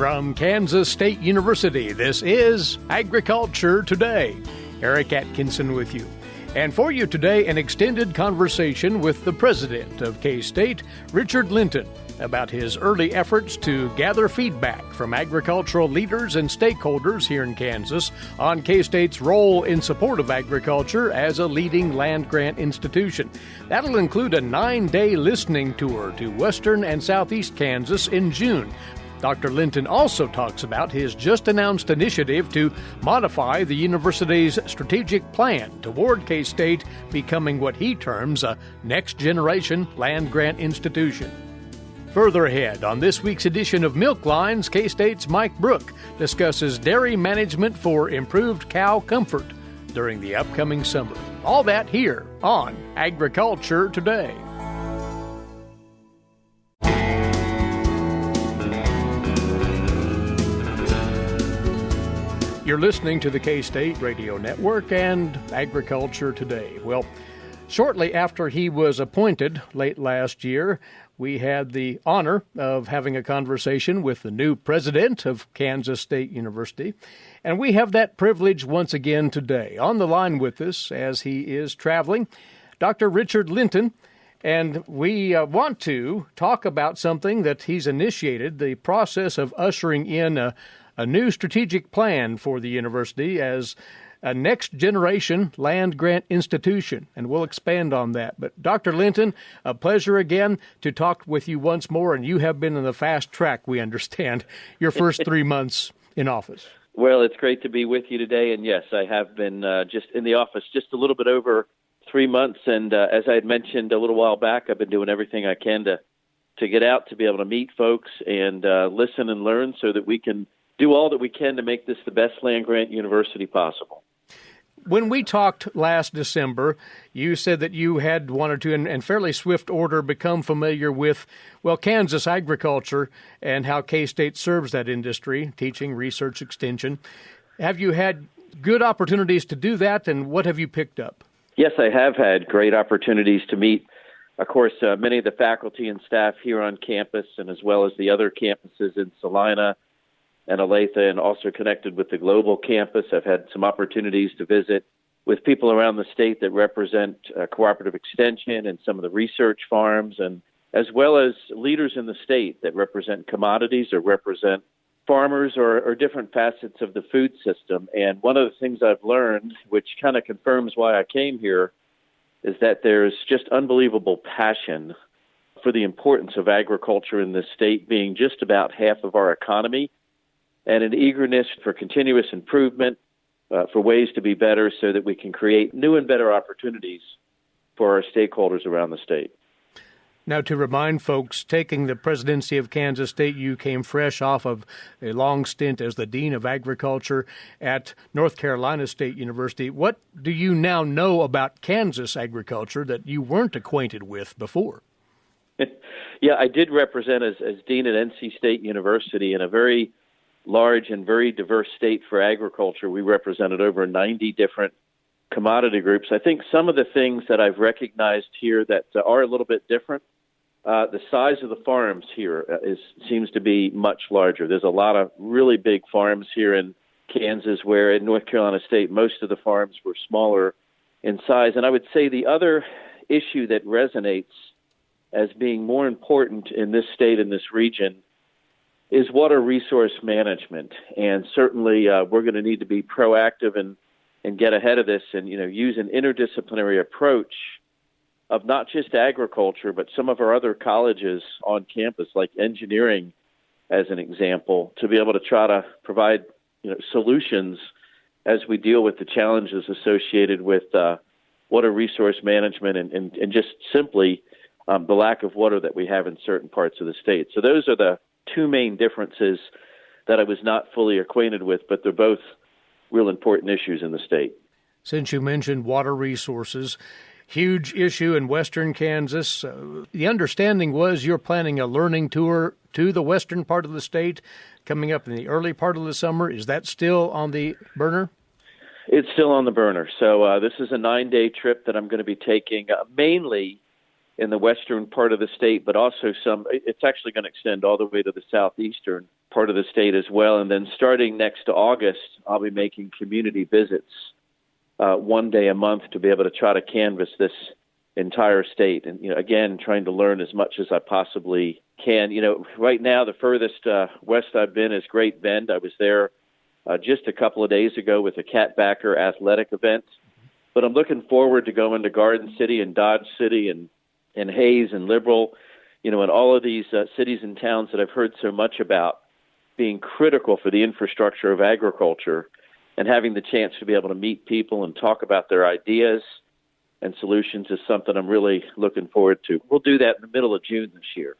From Kansas State University, this is Agriculture Today. Eric Atkinson with you. And for you today, an extended conversation with the president of K-State, Richard Linton, about his early efforts to gather feedback from agricultural leaders and stakeholders here in Kansas on K-State's role in support of agriculture as a leading land-grant institution. That'll include a 9-day listening tour to western and southeast Kansas in June. Dr. Linton also talks about his just-announced initiative to modify the university's strategic plan toward K-State becoming what he terms a next-generation land-grant institution. Further ahead, on this week's edition of Milk Lines, K-State's Mike Brouk discusses dairy management for improved cow comfort during the upcoming summer. All that here on Agriculture Today. You're listening to the K-State Radio Network and Agriculture Today. Well, shortly after he was appointed late last year, we had the honor of having a conversation with the new president of Kansas State University, and we have that privilege once again today. On the line with us, as he is traveling, Dr. Richard Linton, and we want to talk about something that he's initiated, the process of ushering in a new strategic plan for the university as a next-generation land-grant institution, and we'll expand on that. But Dr. Linton, a pleasure again to talk with you once more, and you have been in the fast track, we understand, your first 3 months in office. Well, it's great to be with you today, and yes, I have been just in the office just a little bit over 3 months, and as I had mentioned a little while back, I've been doing everything I can to get out, to be able to meet folks and listen and learn so that we can do all that we can to make this the best land-grant university possible. When we talked last December, you said that you had wanted to, in fairly swift order, become familiar with, well, Kansas agriculture and how K-State serves that industry, teaching, research, extension. Have you had good opportunities to do that, and what have you picked up? Yes, I have had great opportunities to meet, of course, many of the faculty and staff here on campus, and as well as the other campuses in Salina and Olathe, and also connected with the global campus. I've had some opportunities to visit with people around the state that represent cooperative extension and some of the research farms, and as well as leaders in the state that represent commodities or represent farmers or different facets of the food system. And one of the things I've learned, which kind of confirms why I came here, is that there's just unbelievable passion for the importance of agriculture in this state being just about half of our economy, and an eagerness for continuous improvement, for ways to be better so that we can create new and better opportunities for our stakeholders around the state. Now, to remind folks, taking the presidency of Kansas State, you came fresh off of a long stint as the Dean of Agriculture at North Carolina State University. What do you now know about Kansas agriculture that you weren't acquainted with before? Yeah, I did represent as Dean at NC State University in a very large and very diverse state for agriculture. We represented over 90 different commodity groups. I think some of the things that I've recognized here that are a little bit different, the size of the farms here seems to be much larger. There's a lot of really big farms here in Kansas, where in North Carolina State, most of the farms were smaller in size. And I would say the other issue that resonates as being more important in this state, in this region, is water resource management. And certainly we're going to need to be proactive and get ahead of this and, use an interdisciplinary approach of not just agriculture, but some of our other colleges on campus, like engineering, as an example, to be able to try to provide, solutions as we deal with the challenges associated with water resource management and just simply the lack of water that we have in certain parts of the state. So those are the two main differences that I was not fully acquainted with, but they're both real important issues in the state. Since you mentioned water resources, huge issue in western Kansas. The understanding was you're planning a learning tour to the western part of the state coming up in the early part of the summer. Is that still on the burner? It's still on the burner. So this is a 9-day trip that I'm going to be taking mainly in the western part of the state, but also it's actually going to extend all the way to the southeastern part of the state as well. And then starting next August, I'll be making community visits one day a month to be able to try to canvass this entire state. And, again, trying to learn as much as I possibly can. Right now, the furthest west I've been is Great Bend. I was there just a couple of days ago with a Catbacker athletic event. But I'm looking forward to going to Garden City and Dodge City and Hayes and Liberal, and all of these cities and towns that I've heard so much about being critical for the infrastructure of agriculture, and having the chance to be able to meet people and talk about their ideas and solutions is something I'm really looking forward to. We'll do that in the middle of June this year.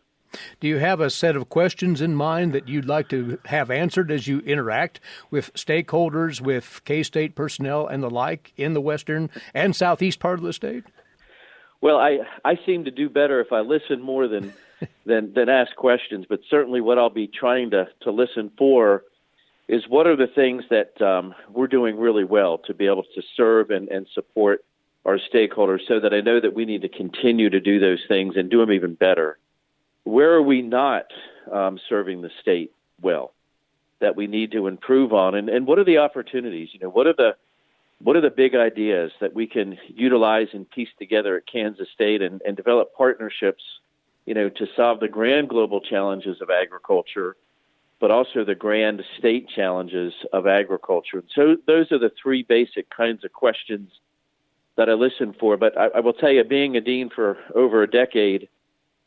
Do you have a set of questions in mind that you'd like to have answered as you interact with stakeholders, with K-State personnel and the like in the western and southeast part of the state? Well, I seem to do better if I listen more than ask questions, but certainly what I'll be trying to listen for is what are the things that we're doing really well to be able to serve and support our stakeholders, so that I know that we need to continue to do those things and do them even better. Where are we not serving the state well that we need to improve on? And what are the opportunities? What are the big ideas that we can utilize and piece together at Kansas State and develop partnerships, to solve the grand global challenges of agriculture, but also the grand state challenges of agriculture. And so those are the three basic kinds of questions that I listen for. But I will tell you, being a dean for over a decade,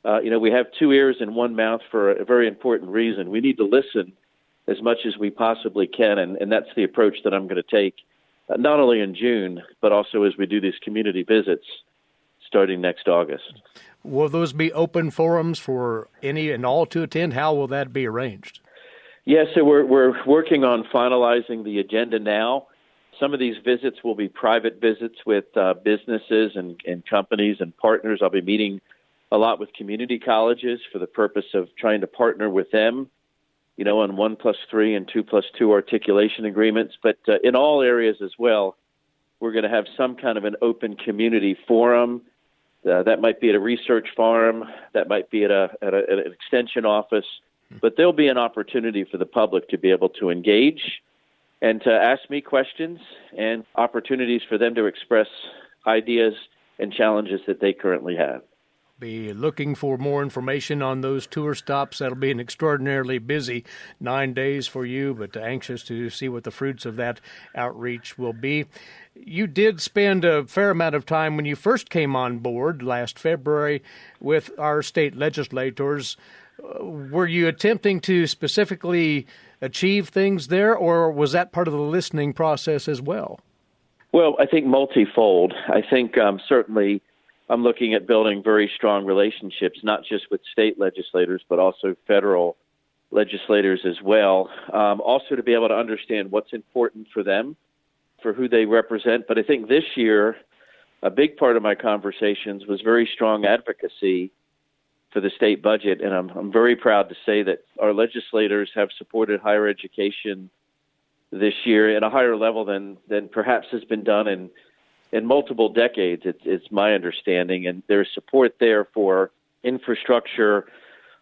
we have two ears and one mouth for a very important reason. We need to listen as much as we possibly can, and that's the approach that I'm going to take, not only in June, but also as we do these community visits starting next August. Will those be open forums for any and all to attend? How will that be arranged? Yeah, so we're working on finalizing the agenda now. Some of these visits will be private visits with businesses and companies and partners. I'll be meeting a lot with community colleges for the purpose of trying to partner with them, on 1+3 and 2+2 articulation agreements. But in all areas as well, we're going to have some kind of an open community forum. That might be at a research farm. That might be at an extension office. But there'll be an opportunity for the public to be able to engage and to ask me questions, and opportunities for them to express ideas and challenges that they currently have. Be looking for more information on those tour stops. That'll be an extraordinarily busy 9 days for you, but anxious to see what the fruits of that outreach will be. You did spend a fair amount of time when you first came on board last February with our state legislators. Were you attempting to specifically achieve things there, or was that part of the listening process as well? Well, I think multifold. I think certainly I'm looking at building very strong relationships, not just with state legislators, but also federal legislators as well. Also to be able to understand what's important for them, for who they represent. But I think this year, a big part of my conversations was very strong advocacy for the state budget. And I'm very proud to say that our legislators have supported higher education this year at a higher level than perhaps has been done in multiple decades. It's my understanding. And there's support there for infrastructure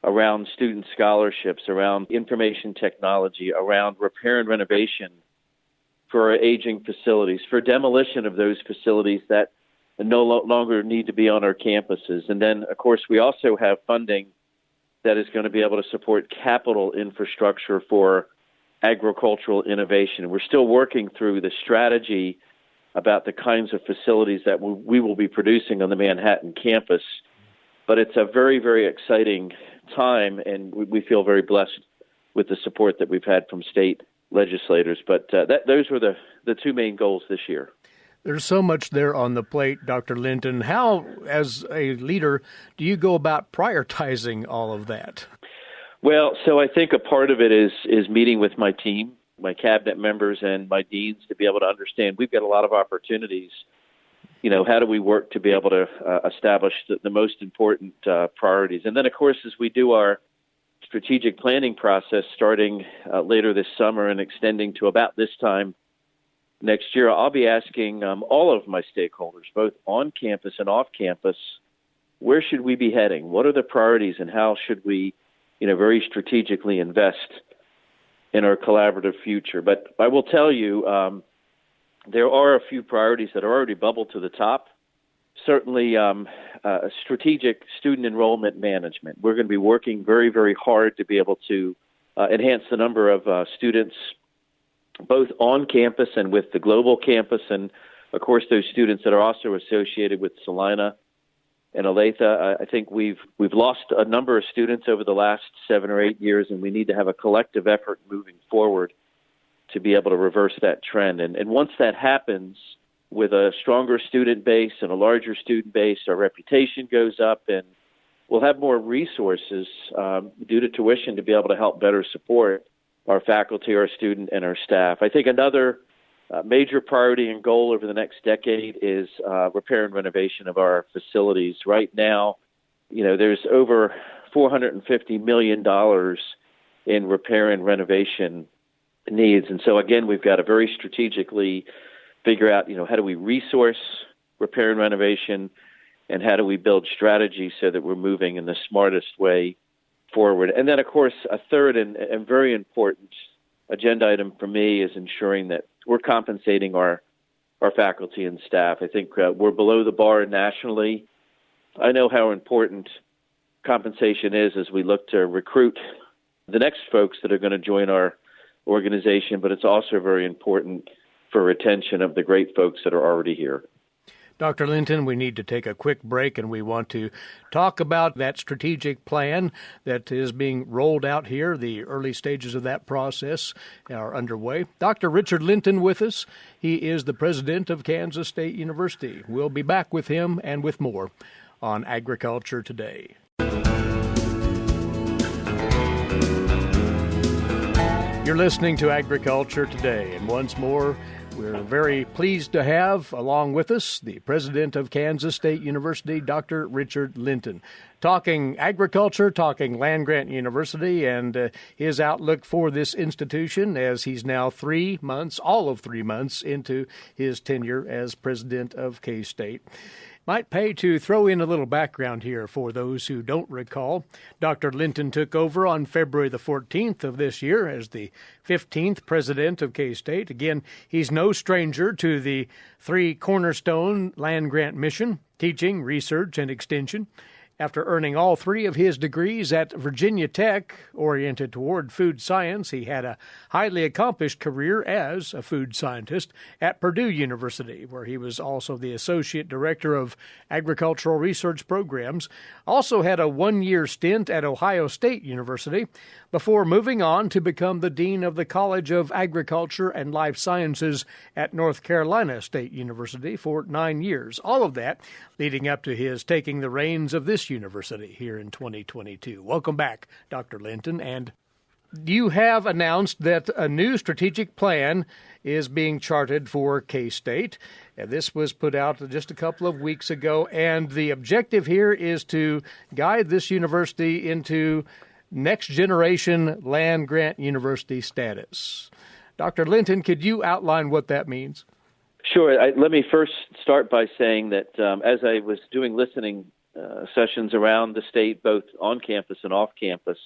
around student scholarships, around information technology, around repair and renovation for our aging facilities, for demolition of those facilities that no longer need to be on our campuses. And then, of course, we also have funding that is going to be able to support capital infrastructure for agricultural innovation. We're still working through the strategy about the kinds of facilities that we will be producing on the Manhattan campus. But it's a very, very exciting time, and we feel very blessed with the support that we've had from state legislators. But those were the two main goals this year. There's so much there on the plate, Dr. Linton. How, as a leader, do you go about prioritizing all of that? Well, so I think a part of it is meeting with my team, my cabinet members, and my deans to be able to understand we've got a lot of opportunities. How do we work to be able to establish the most important priorities? And then, of course, as we do our strategic planning process starting later this summer and extending to about this time next year, I'll be asking all of my stakeholders, both on campus and off campus, where should we be heading? What are the priorities, and how should we, very strategically invest in our collaborative future? But I will tell you, there are a few priorities that are already bubbled to the top. Certainly, strategic student enrollment management. We're going to be working very, very hard to be able to enhance the number of students both on campus and with the global campus, and of course those students that are also associated with Salina and Olathe. I think we've lost a number of students over the last 7 or 8 years, and we need to have a collective effort moving forward to be able to reverse that trend. And once that happens, with a stronger student base and a larger student base, our reputation goes up, and we'll have more resources due to tuition to be able to help better support our faculty, our student, and our staff. I think another major priority and goal over the next decade is repair and renovation of our facilities. Right now, there's over $450 million in repair and renovation needs. And so, again, we've got to very strategically figure out, how do we resource repair and renovation, and how do we build strategies so that we're moving in the smartest way forward. And then, of course, a third and very important agenda item for me is ensuring that we're compensating our faculty and staff. I think we're below the bar nationally. I know how important compensation is as we look to recruit the next folks that are going to join our organization, but it's also very important for retention of the great folks that are already here. Dr. Linton, we need to take a quick break, and we want to talk about that strategic plan that is being rolled out here. The early stages of that process are underway. Dr. Richard Linton with us. He is the president of Kansas State University. We'll be back with him and with more on Agriculture Today. You're listening to Agriculture Today, and once more, we're very pleased to have along with us the president of Kansas State University, Dr. Richard Linton, talking agriculture, talking land-grant university, and his outlook for this institution as he's now all of 3 months into his tenure as president of K-State. Might pay to throw in a little background here for those who don't recall. Dr. Linton took over on February the 14th of this year as the 15th president of K-State. Again, he's no stranger to the 3 cornerstone land-grant mission: teaching, research, and extension. After earning all 3 of his degrees at Virginia Tech, oriented toward food science, he had a highly accomplished career as a food scientist at Purdue University, where he was also the associate director of agricultural research programs. Also had a 1-year stint at Ohio State University before moving on to become the dean of the College of Agriculture and Life Sciences at North Carolina State University for 9 years. All of that leading up to his taking the reins of this university here in 2022. Welcome back, Dr. Linton. And you have announced that a new strategic plan is being charted for K-State. This was put out just a couple of weeks ago, and the objective here is to guide this university into next-generation land-grant university status. Dr. Linton, could you outline what that means? Sure. Let me first start by saying that as I was doing listening sessions around the state, both on campus and off campus,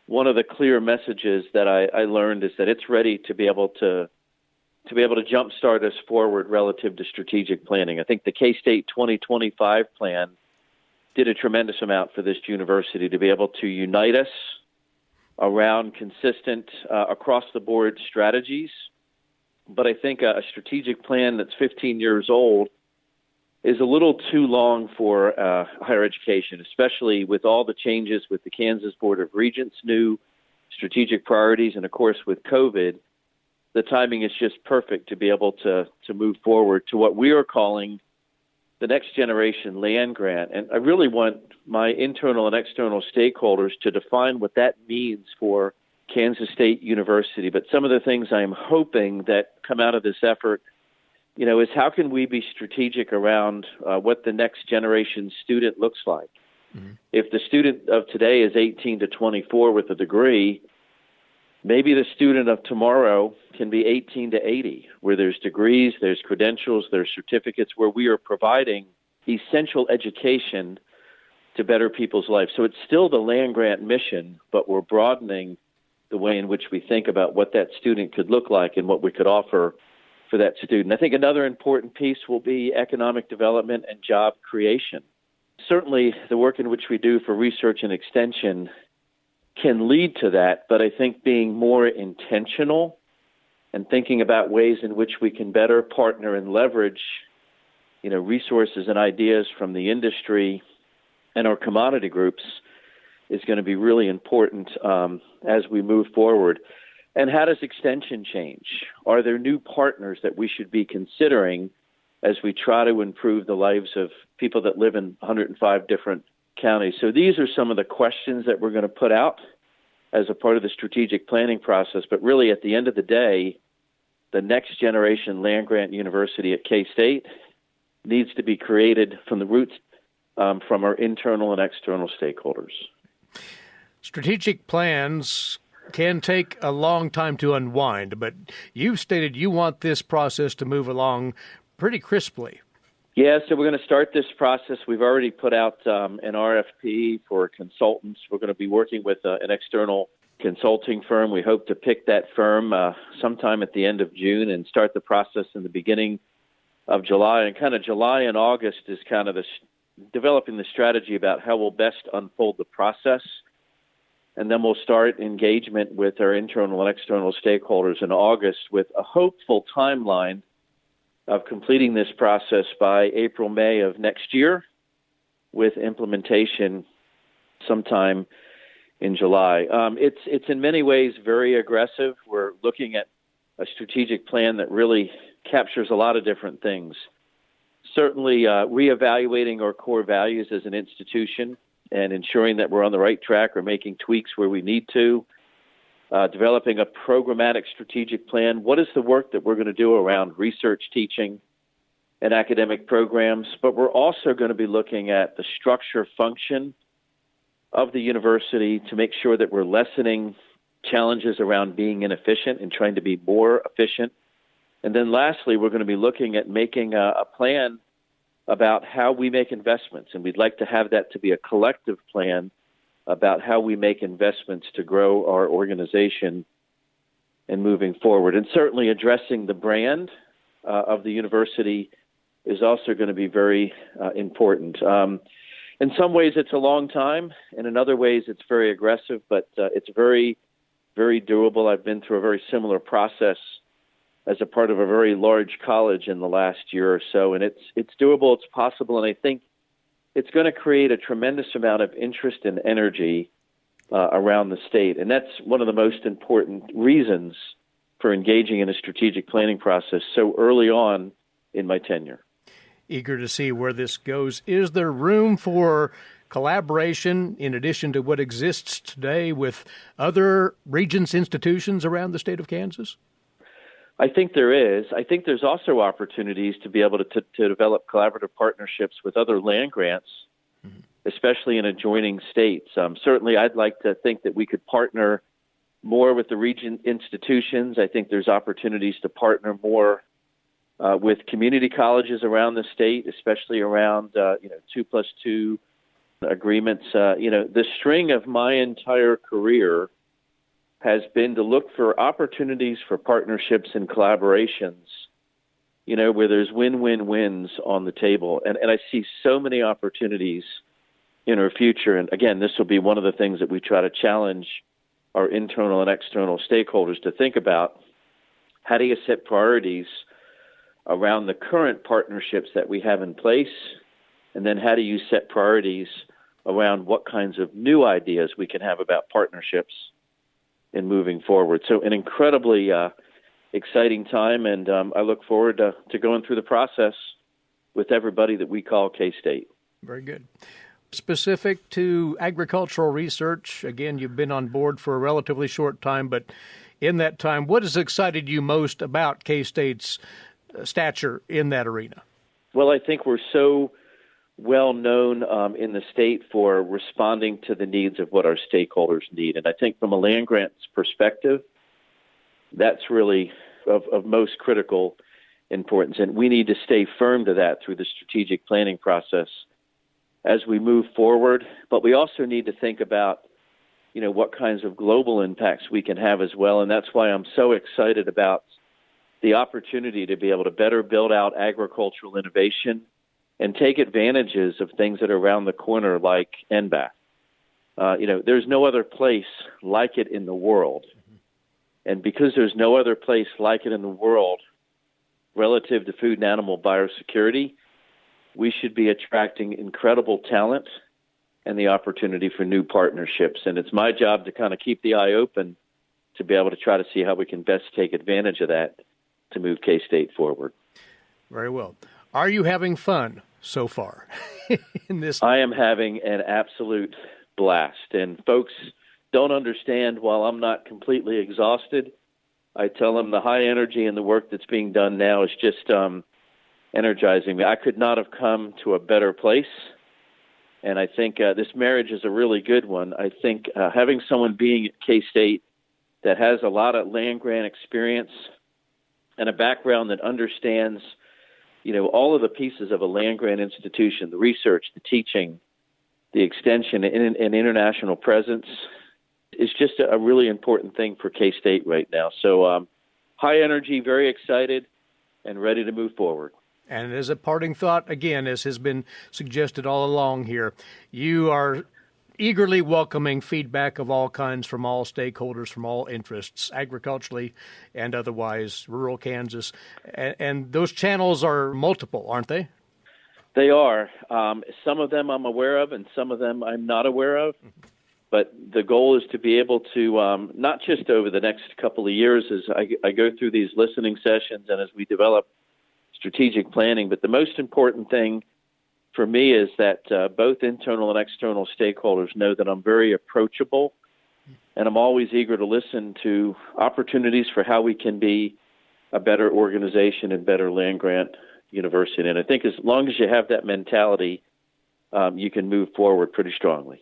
one of the clear messages that I learned is that it's ready to be able to jumpstart us forward relative to strategic planning. I think the K-State 2025 plan did a tremendous amount for this university to be able to unite us around consistent across-the-board strategies. But I think a strategic plan that's 15 years old is a little too long for higher education, especially with all the changes with the Kansas Board of Regents' new strategic priorities. And, of course, with COVID, the timing is just perfect to be able to move forward to what we are calling the next generation land grant. And I really want my internal and external stakeholders to define what that means for Kansas State University. But some of the things I'm hoping that come out of this effort, is how can we be strategic around what the next generation student looks like? Mm-hmm. If the student of today is 18 to 24 with a degree, maybe the student of tomorrow can be 18 to 80, where there's degrees, there's credentials, there's certificates, where we are providing essential education to better people's lives. So it's still the land-grant mission, but we're broadening the way in which we think about what that student could look like and what we could offer for that student. I think another important piece will be economic development and job creation. Certainly, the work in which we do for research and extension can lead to that, but I think being more intentional and thinking about ways in which we can better partner and leverage, resources and ideas from the industry and our commodity groups is going to be really important as we move forward. And how does extension change? Are there new partners that we should be considering as we try to improve the lives of people that live in 105 different counties? So these are some of the questions that we're going to put out as a part of the strategic planning process. But really, at the end of the day, the next generation land-grant university at K-State needs to be created from the roots from our internal and external stakeholders. Strategic plans can take a long time to unwind, but you've stated you want this process to move along pretty crisply. Yeah, so we're going to start this process. We've already put out an RFP for consultants. We're going to be working with an external consulting firm. We hope to pick that firm sometime at the end of June and start the process in the beginning of July. And kind of July and August is kind of developing the strategy about how we'll best unfold the process. And then we'll start engagement with our internal and external stakeholders in August with a hopeful timeline of completing this process by April, May of next year, with implementation sometime in July. It's in many ways very aggressive. We're looking at a strategic plan that really captures a lot of different things. Certainly reevaluating our core values as an institution and ensuring that we're on the right track or making tweaks where we need to. Developing a programmatic strategic plan. What is the work that we're going to do around research, teaching, and academic programs? But we're also going to be looking at the structure function of the university to make sure that we're lessening challenges around being inefficient and trying to be more efficient. And then lastly, we're going to be looking at making a plan about how we make investments. And we'd like to have that to be a collective plan about how we make investments to grow our organization and moving forward. And certainly addressing the brand of the university is also going to be very important. In some ways, it's a long time, and in other ways, it's very aggressive, but it's very, very doable. I've been through a very similar process as a part of a very large college in the last year or so, and it's doable, it's possible, and I think it's going to create a tremendous amount of interest and energy around the state. And that's one of the most important reasons for engaging in a strategic planning process so early on in my tenure. Eager to see where this goes. Is there room for collaboration in addition to what exists today with other Regents institutions around the state of Kansas? I think there is. I think there's also opportunities to be able to develop collaborative partnerships with other land grants, especially in adjoining states. Certainly, I'd like to think that we could partner more with the Regent institutions. I think there's opportunities to partner more with community colleges around the state, especially around 2+2 agreements. The string of my entire career has been to look for opportunities for partnerships and collaborations, where there's win-win-wins on the table. And I see so many opportunities in our future. And again, this will be one of the things that we try to challenge our internal and external stakeholders to think about. How do you set priorities around the current partnerships that we have in place? And then how do you set priorities around what kinds of new ideas we can have about partnerships in moving forward? So an incredibly exciting time, and I look forward to going through the process with everybody that we call K-State. Very good. Specific to agricultural research, again, you've been on board for a relatively short time, but in that time, what has excited you most about K-State's stature in that arena? Well, I think we're so well known in the state for responding to the needs of what our stakeholders need. And I think from a land grants perspective, that's really of most critical importance. And we need to stay firm to that through the strategic planning process as we move forward. But we also need to think about, what kinds of global impacts we can have as well. And that's why I'm so excited about the opportunity to be able to better build out agricultural innovation and take advantages of things that are around the corner like NBAT. There's no other place like it in the world. And because there's no other place like it in the world relative to food and animal biosecurity, we should be attracting incredible talent and the opportunity for new partnerships. And it's my job to kind of keep the eye open to be able to try to see how we can best take advantage of that to move K-State forward. Very well. Are you having fun so far in this? I am having an absolute blast. And folks don't understand, while I'm not completely exhausted, I tell them the high energy and the work that's being done now is just energizing me. I could not have come to a better place. And I think this marriage is a really good one. I think having someone being at K-State that has a lot of land-grant experience and a background that understands, all of the pieces of a land-grant institution, the research, the teaching, the extension, and international presence is just a really important thing for K-State right now. So high energy, very excited, and ready to move forward. And as a parting thought, again, as has been suggested all along here, you are eagerly welcoming feedback of all kinds from all stakeholders, from all interests, agriculturally and otherwise, rural Kansas. And those channels are multiple, aren't they? They are. Some of them I'm aware of, and some of them I'm not aware of. But the goal is to be able to, not just over the next couple of years as I go through these listening sessions and as we develop strategic planning, but the most important thing for me is that both internal and external stakeholders know that I'm very approachable, and I'm always eager to listen to opportunities for how we can be a better organization and better land-grant university. And I think as long as you have that mentality, you can move forward pretty strongly.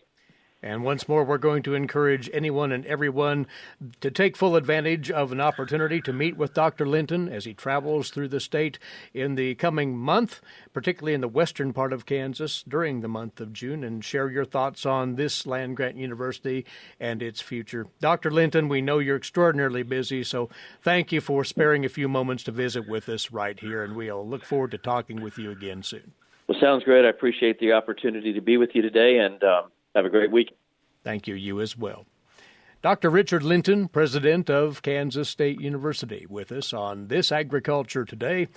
And once more, we're going to encourage anyone and everyone to take full advantage of an opportunity to meet with Dr. Linton as he travels through the state in the coming month, particularly in the western part of Kansas during the month of June, and share your thoughts on this land-grant university and its future. Dr. Linton, we know you're extraordinarily busy, so thank you for sparing a few moments to visit with us right here, and we'll look forward to talking with you again soon. Well, sounds great. I appreciate the opportunity to be with you today, and have a great week. Thank you. You as well. Dr. Richard Linton, president of Kansas State University, with us on This Agriculture Today.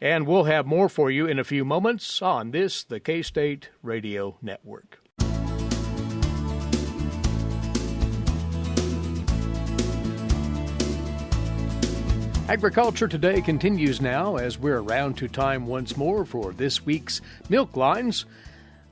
And we'll have more for you in a few moments on this, the K-State Radio Network. Agriculture Today continues now as we're around to time once more for this week's Milk Lines.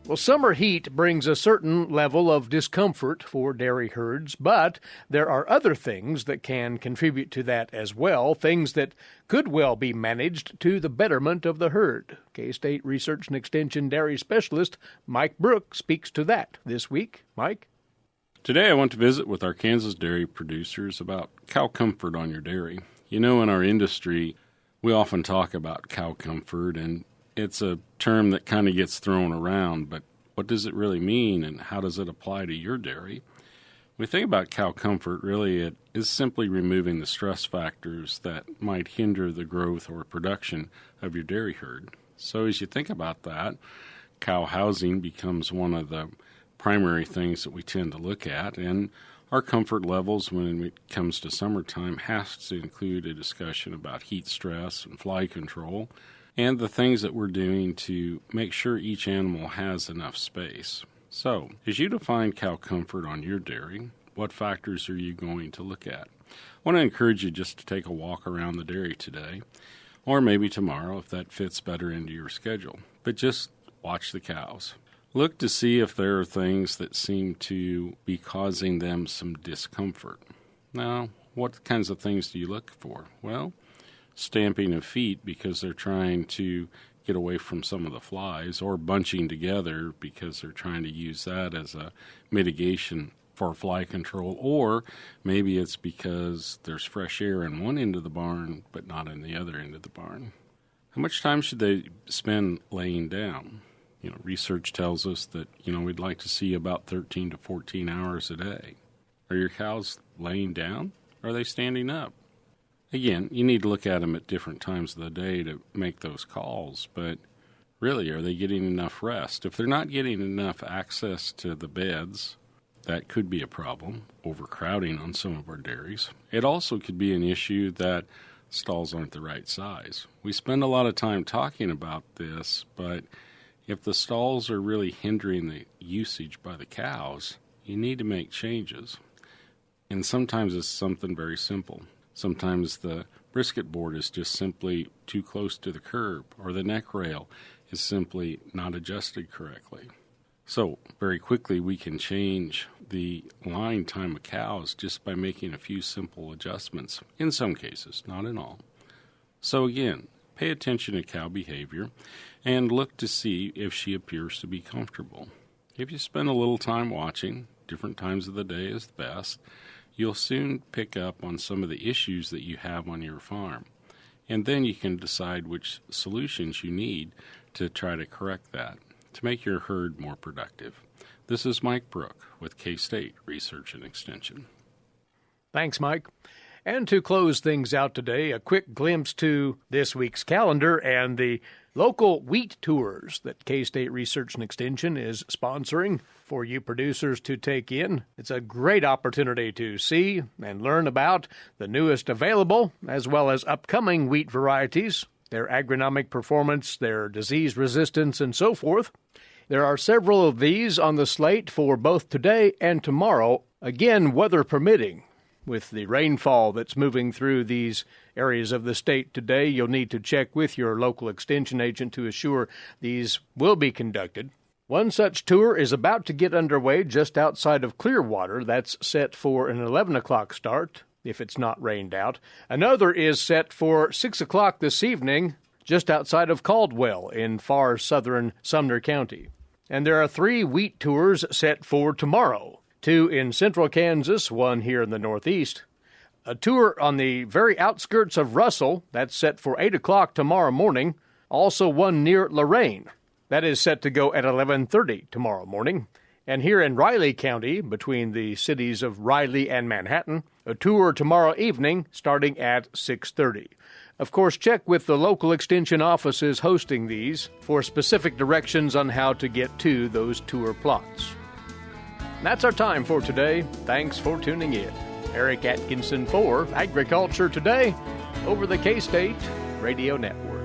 Well, summer heat brings a certain level of discomfort for dairy herds, but there are other things that can contribute to that as well, things that could well be managed to the betterment of the herd. K-State Research and Extension Dairy Specialist Mike Brouk speaks to that this week. Mike? Today I want to visit with our Kansas dairy producers about cow comfort on your dairy. In our industry, we often talk about cow comfort, and it's a term that kind of gets thrown around, but what does it really mean and how does it apply to your dairy? When we think about cow comfort, really it is simply removing the stress factors that might hinder the growth or production of your dairy herd. So as you think about that, cow housing becomes one of the primary things that we tend to look at, and our comfort levels when it comes to summertime has to include a discussion about heat stress and fly control, and the things that we're doing to make sure each animal has enough space. So, as you define cow comfort on your dairy, what factors are you going to look at? I want to encourage you just to take a walk around the dairy today, or maybe tomorrow if that fits better into your schedule. But just watch the cows. Look to see if there are things that seem to be causing them some discomfort. Now, what kinds of things do you look for? Well, stamping of feet because they're trying to get away from some of the flies, or bunching together because they're trying to use that as a mitigation for fly control, or maybe it's because there's fresh air in one end of the barn but not in the other end of the barn. How much time should they spend laying down? Research tells us that, we'd like to see about 13 to 14 hours a day. Are your cows laying down? Or are they standing up? Again, you need to look at them at different times of the day to make those calls, but really, are they getting enough rest? If they're not getting enough access to the beds, that could be a problem, overcrowding on some of our dairies. It also could be an issue that stalls aren't the right size. We spend a lot of time talking about this, but if the stalls are really hindering the usage by the cows, you need to make changes. And sometimes it's something very simple. Sometimes the brisket board is just simply too close to the curb, or the neck rail is simply not adjusted correctly. So, very quickly, we can change the line time of cows just by making a few simple adjustments, in some cases, not in all. So again, pay attention to cow behavior and look to see if she appears to be comfortable. If you spend a little time watching, different times of the day is the best, you'll soon pick up on some of the issues that you have on your farm. And then you can decide which solutions you need to try to correct that, to make your herd more productive. This is Mike Brouk with K-State Research and Extension. Thanks, Mike. And to close things out today, a quick glimpse to this week's calendar and the local wheat tours that K-State Research and Extension is sponsoring for you producers to take in. It's a great opportunity to see and learn about the newest available as well as upcoming wheat varieties, their agronomic performance, their disease resistance, and so forth. There are several of these on the slate for both today and tomorrow, again, weather permitting. With the rainfall that's moving through these areas of the state today, you'll need to check with your local extension agent to assure these will be conducted. One such tour is about to get underway just outside of Clearwater. That's set for an 11 o'clock start, if it's not rained out. Another is set for 6 o'clock this evening, just outside of Caldwell in far southern Sumner County. And there are 3 wheat tours set for tomorrow. 2 in central Kansas, 1 here in the northeast. A tour on the very outskirts of Russell, that's set for 8 o'clock tomorrow morning. Also 1 near Lorain. That is set to go at 11:30 tomorrow morning. And here in Riley County, between the cities of Riley and Manhattan, a tour tomorrow evening starting at 6:30. Of course, check with the local extension offices hosting these for specific directions on how to get to those tour plots. That's our time for today. Thanks for tuning in. Eric Atkinson for Agriculture Today over the K-State Radio Network.